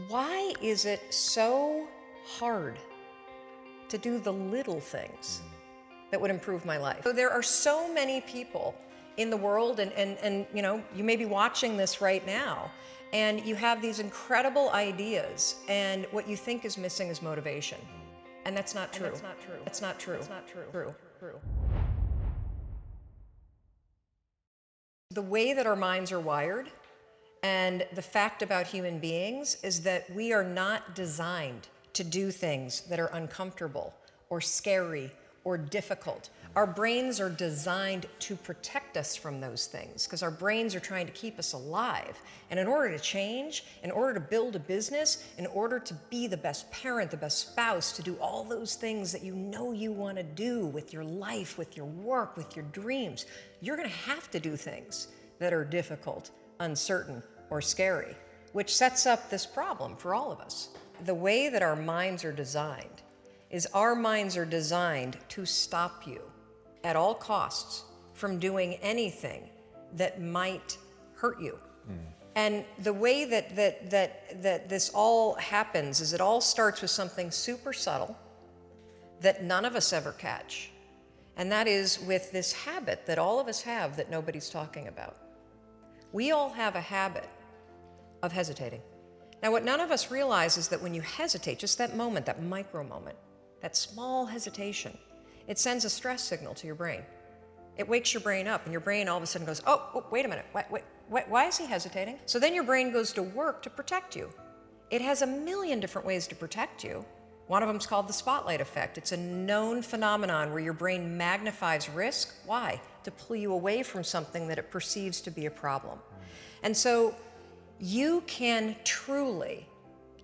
Why is it so hard to do the little things that would improve my life? So there are so many people in the world, and you know, you may be watching this right now, and you have these incredible ideas, and what you think is missing is motivation. And that's not true. That's not true. That's not true. That's not true. True. The way that our minds are wired, and the fact about human beings is that we are not designed to do things that are uncomfortable or scary or difficult. Our brains are designed to protect us from those things because our brains are trying to keep us alive. And in order to change, in order to build a business, in order to be the best parent, the best spouse, to do all those things that you know you want to do with your life, with your work, with your dreams, you're going to have to do things that are difficult, uncertain, or scary, which sets up this problem for all of us. The way that our minds are designed is our minds are designed to stop you at all costs from doing anything that might hurt you. And the way that this all happens is it all starts with something super subtle that none of us ever catch. And that is with this habit that all of us have that nobody's talking about. We all have a habit of hesitating. Now, what none of us realize is that when you hesitate, just that moment, that micro moment, that small hesitation, it sends a stress signal to your brain. It wakes your brain up, and your brain all of a sudden goes, oh, wait a minute, why is he hesitating? So then your brain goes to work to protect you. It has a million different ways to protect you. One of them is called the spotlight effect. It's a known phenomenon where your brain magnifies risk. Why? To pull you away from something that it perceives to be a problem. And so you can truly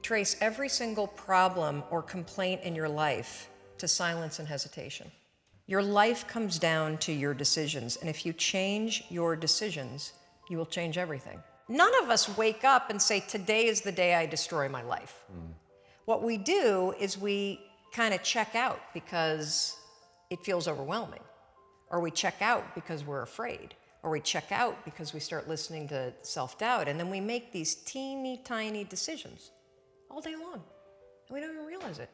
trace every single problem or complaint in your life to silence and hesitation. Your life comes down to your decisions, and if you change your decisions, you will change everything. None of us wake up and say, today is the day I destroy my life. What we do is we kind of check out because it feels overwhelming, or we check out because we're afraid, or we check out because we start listening to self-doubt, and then we make these teeny tiny decisions all day long, and we don't even realize it.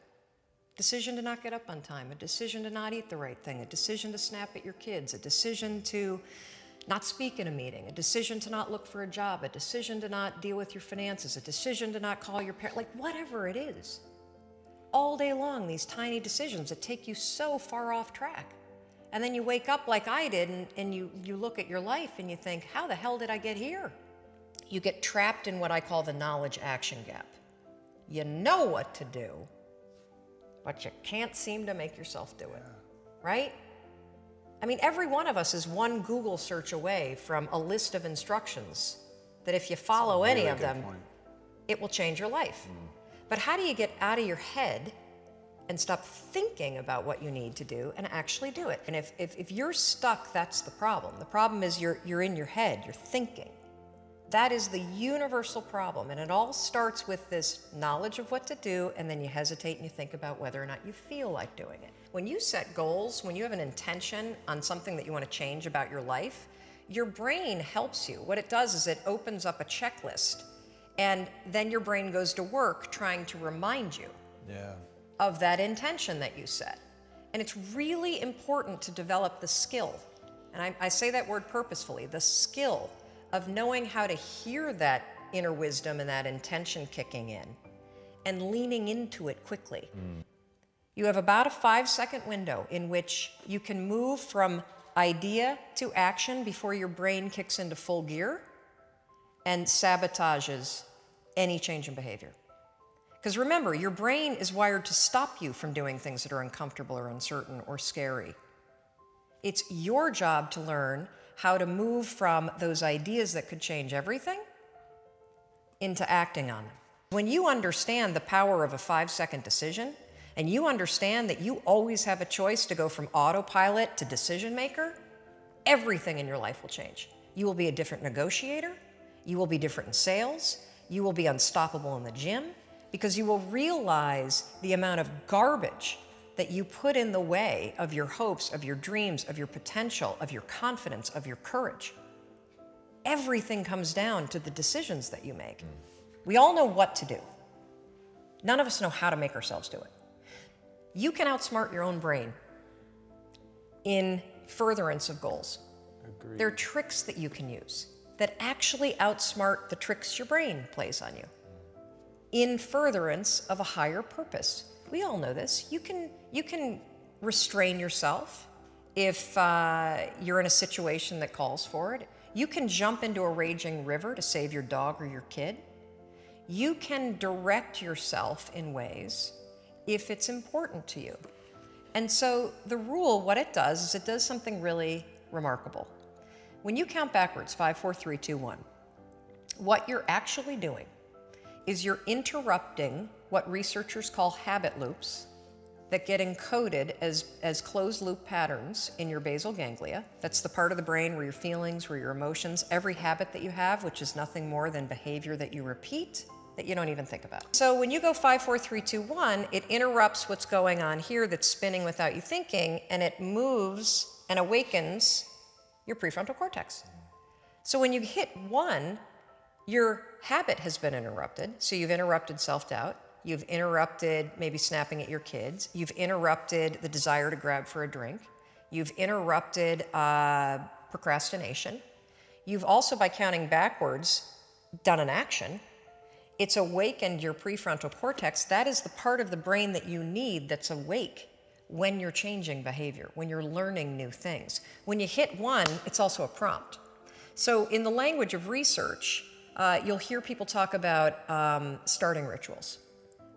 Decision to not get up on time, a decision to not eat the right thing, a decision to snap at your kids, a decision to not speak in a meeting, a decision to not look for a job, a decision to not deal with your finances, a decision to not call your parent, like whatever it is. All day long, these tiny decisions that take you so far off track. And then you wake up like I did, and you look at your life and you think, how the hell did I get here? You get trapped in what I call the knowledge-action gap. You know what to do, but you can't seem to make yourself do it, right? I mean, every one of us is one Google search away from a list of instructions that if you follow any of them, it will change your life. But how do you get out of your head and stop thinking about what you need to do and actually do it? And if you're stuck, that's the problem. The problem is you're in your head, you're thinking. That is the universal problem, and it all starts with this knowledge of what to do, and then you hesitate and you think about whether or not you feel like doing it. When you set goals, when you have an intention on something that you want to change about your life, your brain helps you. What it does is it opens up a checklist, and then your brain goes to work trying to remind you of that intention that you set. And it's really important to develop the skill, and I say that word purposefully, the skill of knowing how to hear that inner wisdom and that intention kicking in and leaning into it quickly. You have about a 5-second window in which you can move from idea to action before your brain kicks into full gear and sabotages any change in behavior. Because remember, your brain is wired to stop you from doing things that are uncomfortable or uncertain or scary. It's your job to learn how to move from those ideas that could change everything into acting on them. When you understand the power of a 5-second decision, and you understand that you always have a choice to go from autopilot to decision maker, everything in your life will change. You will be a different negotiator, you will be different in sales, you will be unstoppable in the gym, because you will realize the amount of garbage that you put in the way of your hopes, of your dreams, of your potential, of your confidence, of your courage. Everything comes down to the decisions that you make. We all know what to do. None of us know how to make ourselves do it. You can outsmart your own brain in furtherance of goals. Agreed. There are tricks that you can use that actually outsmart the tricks your brain plays on you in furtherance of a higher purpose. We all know this. You can restrain yourself if you're in a situation that calls for it. You can jump into a raging river to save your dog or your kid. You can direct yourself in ways if it's important to you. And so the rule, what it does is it does something really remarkable. When you count backwards, 5, 4, 3, 2, 1, what you're actually doing is you're interrupting what researchers call habit loops that get encoded as closed loop patterns in your basal ganglia. That's the part of the brain where your feelings, where your emotions, every habit that you have, which is nothing more than behavior that you repeat that you don't even think about. So when you go 5, 4, 3, 2, 1, it interrupts what's going on here that's spinning without you thinking, and it moves and awakens your prefrontal cortex. So when you hit 1, your habit has been interrupted. So you've interrupted self-doubt. You've interrupted maybe snapping at your kids. You've interrupted the desire to grab for a drink. You've interrupted procrastination. You've also, by counting backwards, done an action. It's awakened your prefrontal cortex. That is the part of the brain that you need that's awake when you're changing behavior, when you're learning new things. When you hit 1, it's also a prompt. So in the language of research, you'll hear people talk about starting rituals.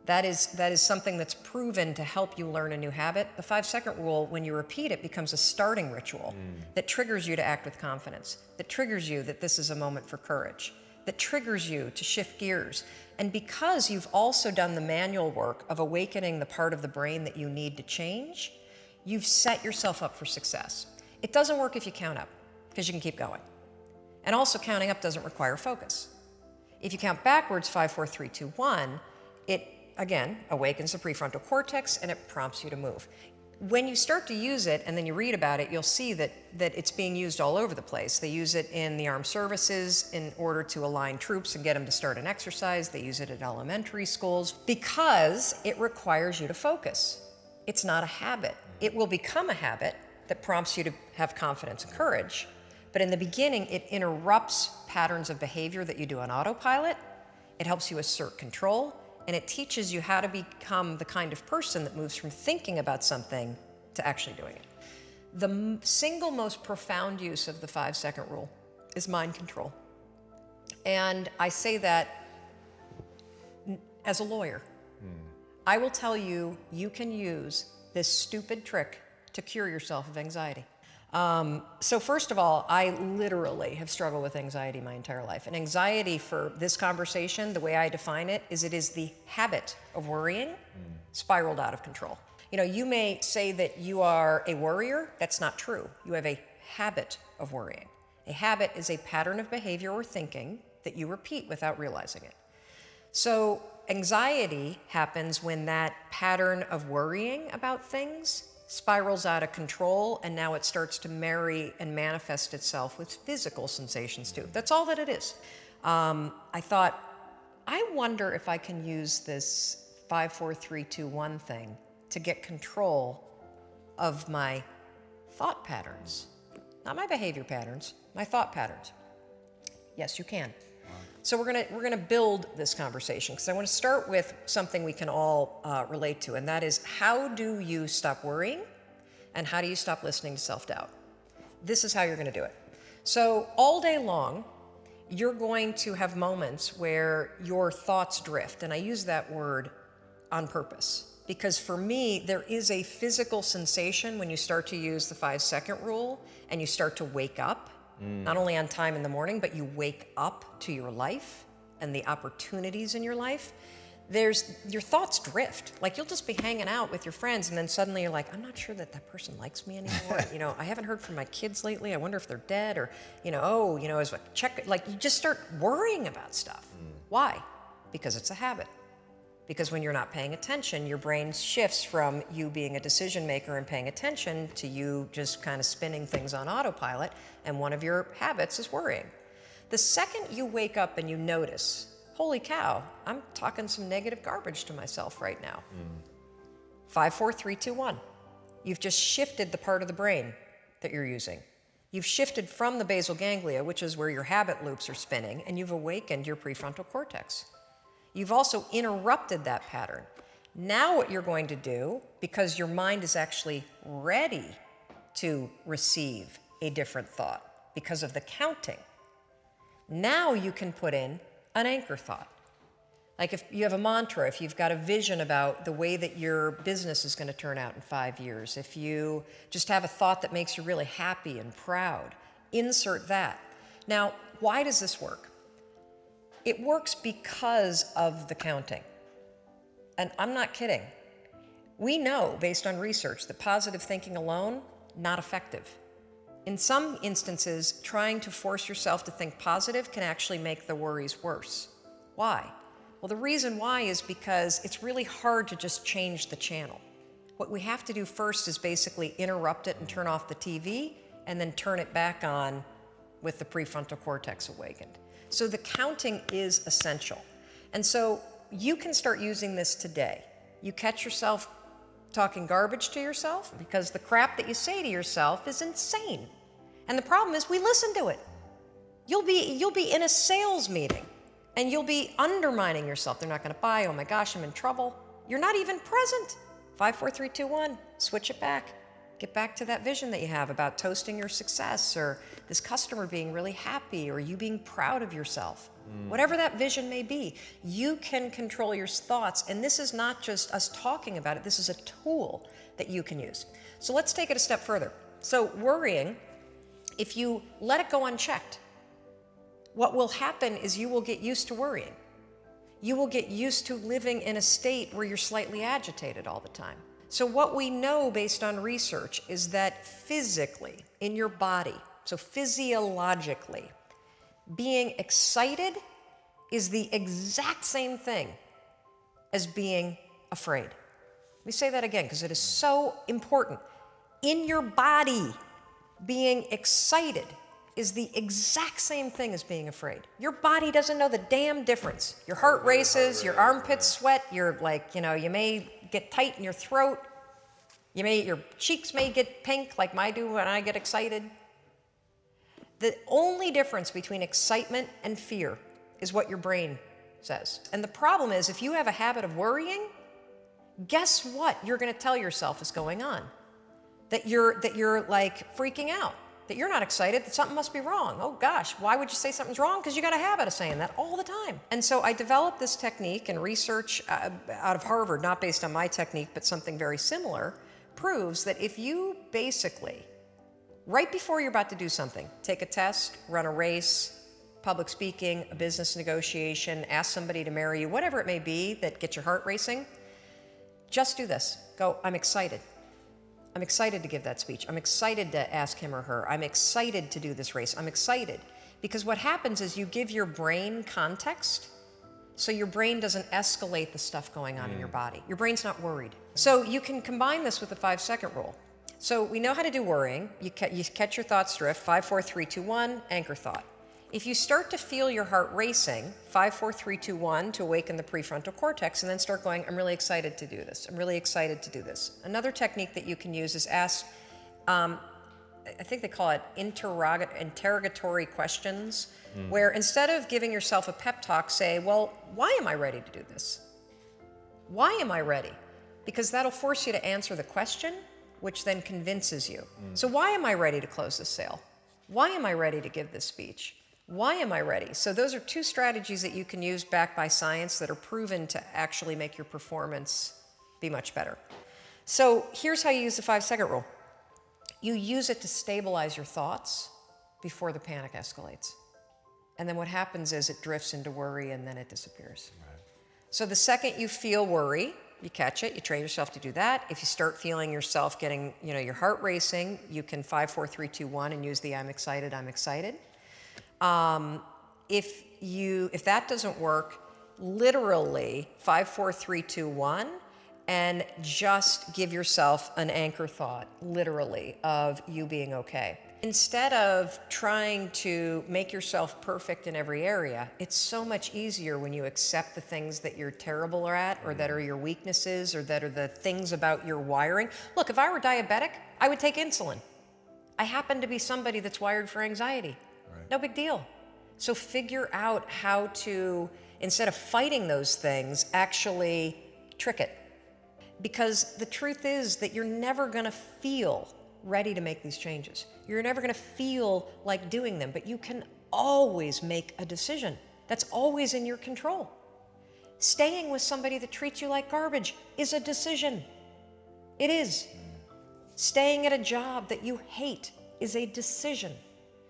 That is something that's proven to help you learn a new habit. The 5-second rule, when you repeat it, becomes a starting ritual that triggers you to act with confidence, that triggers you that this is a moment for courage, that triggers you to shift gears. And because you've also done the manual work of awakening the part of the brain that you need to change, you've set yourself up for success. It doesn't work if you count up, because you can keep going. And also counting up doesn't require focus. If you count backwards, 5, 4, 3, 2, 1, it, again, awakens the prefrontal cortex and it prompts you to move. When you start to use it and then you read about it, you'll see that it's being used all over the place. They use it in the armed services in order to align troops and get them to start an exercise. They use it at elementary schools because it requires you to focus. It's not a habit. It will become a habit that prompts you to have confidence and courage. But in the beginning, it interrupts patterns of behavior that you do on autopilot. It helps you assert control. And it teaches you how to become the kind of person that moves from thinking about something to actually doing it. The single most profound use of the 5-second rule is mind control. And I say that as a lawyer. I will tell you, you can use this stupid trick to cure yourself of anxiety. So first of all, I literally have struggled with anxiety my entire life. And anxiety for this conversation, the way I define it is the habit of worrying spiraled out of control. You know, you may say that you are a worrier. That's not true. You have a habit of worrying. A habit is a pattern of behavior or thinking that you repeat without realizing it. So anxiety happens when that pattern of worrying about things spirals out of control, and now it starts to marry and manifest itself with physical sensations too. That's all that it is. I thought, I wonder if I can use this 5, 4, 3, 2, 1 thing to get control of my thought patterns. Not my behavior patterns, my thought patterns. Yes, you can. So we're gonna build this conversation because I want to start with something we can all relate to, and that is, how do you stop worrying and how do you stop listening to self-doubt? This is how you're going to do it. So all day long, you're going to have moments where your thoughts drift, and I use that word on purpose because for me, there is a physical sensation when you start to use the 5-second rule and you start to wake up. Not only on time in the morning, but you wake up to your life and the opportunities in your life. Your thoughts drift. Like you'll just be hanging out with your friends and then suddenly you're like, I'm not sure that person likes me anymore. I haven't heard from my kids lately. I wonder if they're dead or, as a check, like you just start worrying about stuff. Why? Because it's a habit. Because when you're not paying attention, your brain shifts from you being a decision maker and paying attention to you just kind of spinning things on autopilot, and one of your habits is worrying. The second you wake up and you notice holy cow, I'm talking some negative garbage to myself right now. 5, 4, 3, 2, 1. You've just shifted the part of the brain that you're using. You've shifted from the basal ganglia, which is where your habit loops are spinning, and you've awakened your prefrontal cortex. You've also interrupted that pattern. Now what you're going to do, because your mind is actually ready to receive a different thought because of the counting, now you can put in an anchor thought. Like if you have a mantra, if you've got a vision about the way that your business is going to turn out in 5 years, if you just have a thought that makes you really happy and proud, insert that. Now, why does this work? It works because of the counting. And I'm not kidding. We know, based on research, that positive thinking alone, not effective. In some instances, trying to force yourself to think positive can actually make the worries worse. Why? Well, the reason why is because it's really hard to just change the channel. What we have to do first is basically interrupt it and turn off the TV, and then turn it back on with the prefrontal cortex awakened. So the counting is essential. And so you can start using this today. You catch yourself talking garbage to yourself because the crap that you say to yourself is insane. And the problem is we listen to it. You'll be in a sales meeting and you'll be undermining yourself. They're not going to buy. Oh my gosh, I'm in trouble. You're not even present. 5, 4, 3, 2, 1. Switch it back. Get back to that vision that you have about toasting your success, or this customer being really happy, or you being proud of yourself. Whatever that vision may be, you can control your thoughts. And this is not just us talking about it. This is a tool that you can use. So let's take it a step further. So worrying, if you let it go unchecked, what will happen is you will get used to worrying. You will get used to living in a state where you're slightly agitated all the time. So what we know based on research is that physically, in your body, so physiologically, being excited is the exact same thing as being afraid. Let me say that again because it is so important. In your body, being excited is the exact same thing as being afraid. Your body doesn't know the damn difference. Your heart races, your armpits sweat, you're like, you may get tight in your throat. Your cheeks may get pink like mine do when I get excited. The only difference between excitement and fear is what your brain says. And the problem is, if you have a habit of worrying, guess what you're going to tell yourself is going on? That you're like freaking out, that you're not excited, that something must be wrong. Oh gosh, why would you say something's wrong? Because you got a habit of saying that all the time. And so I developed this technique, and research out of Harvard, not based on my technique, but something very similar, proves that if you basically, right before you're about to do something, take a test, run a race, public speaking, a business negotiation, ask somebody to marry you, whatever it may be that gets your heart racing, just do this. Go, I'm excited. I'm excited to give that speech. I'm excited to ask him or her. I'm excited to do this race. I'm excited. Because what happens is you give your brain context, so your brain doesn't escalate the stuff going on in your body. Your brain's not worried. So you can combine this with the 5-second rule. So we know how to do worrying. You catch your thoughts drift, 5, 4, 3, 2, 1, anchor thought. If you start to feel your heart racing, 5, 4, 3, 2, 1 to awaken the prefrontal cortex, and then start going, I'm really excited to do this. I'm really excited to do this. Another technique that you can use is ask, I think they call it interrogatory questions, where instead of giving yourself a pep talk, say, well, why am I ready to do this? Why am I ready? Because that'll force you to answer the question, which then convinces you. So why am I ready to close this sale? Why am I ready to give this speech? Why am I ready? So those are two strategies that you can use backed by science that are proven to actually make your performance be much better. So here's how you use the 5-second rule. You use it to stabilize your thoughts before the panic escalates. And then what happens is it drifts into worry and then it disappears. Right. So the second you feel worry, you catch it, you train yourself to do that. If you start feeling yourself getting, your heart racing, you can 5, 4, 3, 2, 1 and use the I'm excited, I'm excited. If that doesn't work, literally 5, 4, 3, 2, 1, and just give yourself an anchor thought, literally, of you being okay. Instead of trying to make yourself perfect in every area, it's so much easier when you accept the things that you're terrible at, or that are your weaknesses, or that are the things about your wiring. Look, if I were diabetic, I would take insulin. I happen to be somebody that's wired for anxiety. Right. No big deal. So figure out how to, instead of fighting those things, actually trick it. Because the truth is that you're never going to feel ready to make these changes. You're never going to feel like doing them, but you can always make a decision. That's always in your control. Staying with somebody that treats you like garbage is a decision. It is. Staying at a job that you hate is a decision.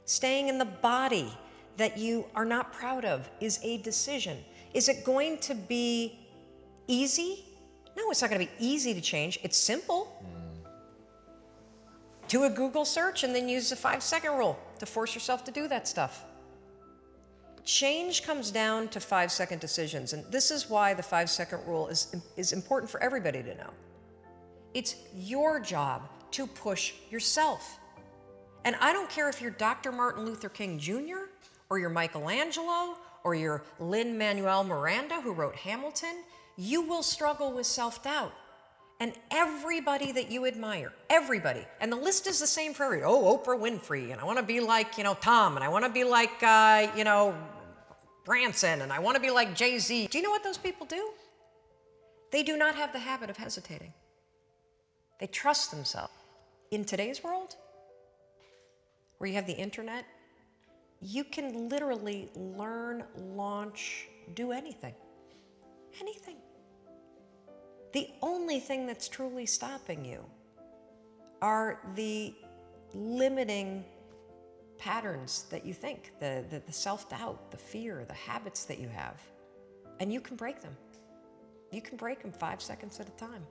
Staying in the body that you are not proud of is a decision. Is it going to be easy? No, it's not going to be easy to change. It's simple. Do a Google search and then use the 5-second rule to force yourself to do that stuff. Change comes down to 5-second decisions, and this is why the 5-second rule is important for everybody to know. It's your job to push yourself. And I don't care if you're Dr. Martin Luther King Jr., or you're Michelangelo, or you're Lin-Manuel Miranda, who wrote Hamilton, you will struggle with self-doubt. And everybody that you admire, everybody, and the list is the same for everybody. Oh, Oprah Winfrey, and I want to be like, Tom, and I want to be like, Branson, and I want to be like Jay-Z. Do you know what those people do? They do not have the habit of hesitating. They trust themselves. In today's world, where you have the internet, you can literally learn, launch, do anything. Anything. The only thing that's truly stopping you are the limiting patterns that you think, the self-doubt, the fear, the habits that you have. And you can break them. You can break them 5 seconds at a time.